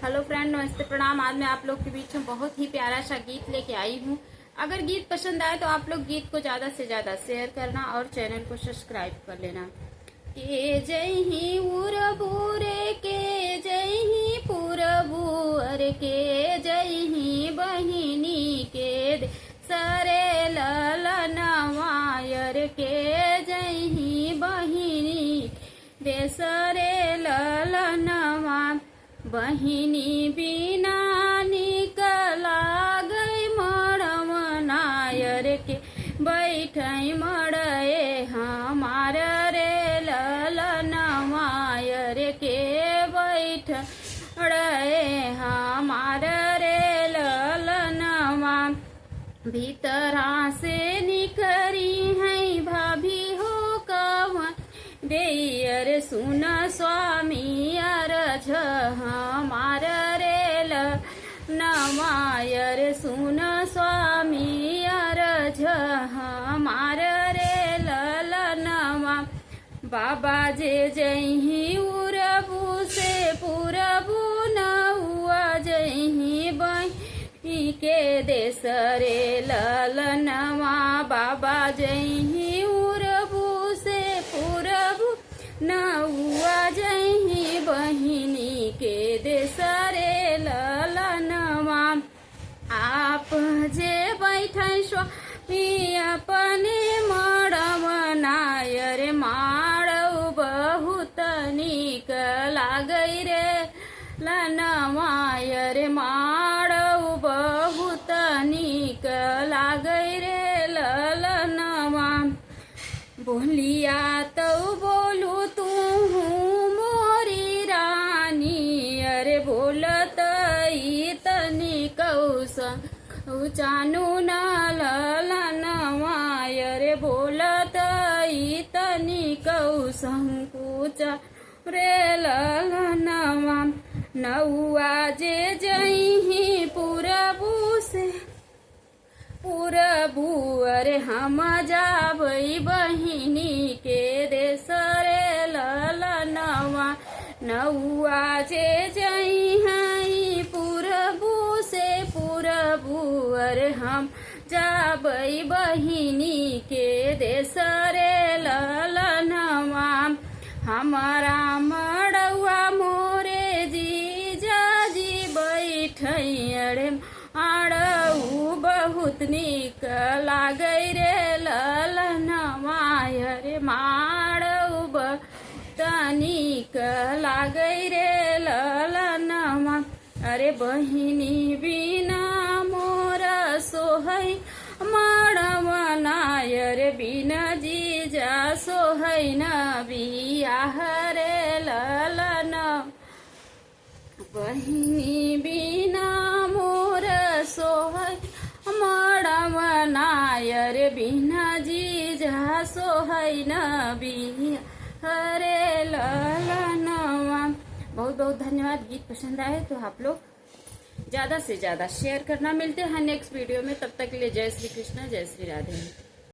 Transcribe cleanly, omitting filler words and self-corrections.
Hello friend, नमस्ते, प्रणाम। आज मैं आप लोग के बीच में बहुत ही प्यारा सा गीत लेके आई हूँ। अगर गीत पसंद आए तो आप लोग गीत को ज्यादा से ज्यादा शेयर करना और चैनल को सब्सक्राइब कर लेना। के जय ही उरबूरे के जय ही पुरबूर के जय ही बहिनी के सरे ललनवायर के जय ही बहिनी देसरे ललनवा बहिनी बिना निकला गई मड़म नायर के बैठई मड़े हमार रे ललनवायर के बैठ रे हमार रे ललनवा भीतरा से निकरी है भाभी हो कवन देयर सुन स्वामी अरझ हमार रेल नवायर सुन स्वामी अरझ हमार रेल नवा बाबा जे जही उरबू से पुरबू न हुआ जही बही के देश रे ललनवा बाबा जही उरबू से पुरबू न हुआ जही बहिनी के देश रे ललनवा आप जे बैठे स्वामी अपने मड़म नायर माड़ऊ बहुत नीक लागै रे लनवायर माड़ऊ बहुत नीक लागै रे ललनवा बोलिया तो बोलू तू मोरी रानी अरे बोलत तनी कौस चानू न ललनवा अरे बोलत तनी कौशंकुच रे ललनवा नौआ जे जही पुरबू से पुरबू अरे हम जाबई बहिनी के देश रे ललनवा नौआ जे जही पुरबू से पुरबू अरे हम जाबई बहिनी के देश रे ललनवा हमारा मड़ुआ मोरे जीजाजी बैठई अरे आड़ऊ बहुत नीक लागै रे ललनवा अरे माड़ऊ बहुत नीक लागै रे ललनवा अरे बहिनी बिना मोर सोहै मड़वा नायर बिना जीजा सोहै न बियाह रे ललन बहिनी बिना मोर सोहै मड़वा नायर बिना जीजा सोहै न बियाह रे ललनवा। बहुत बहुत धन्यवाद। गीत पसंद आए तो आप लोग ज्यादा से ज्यादा शेयर करना। मिलते हैं नेक्स्ट वीडियो में, तब तक के लिए जय श्री कृष्ण, जय श्री राधे।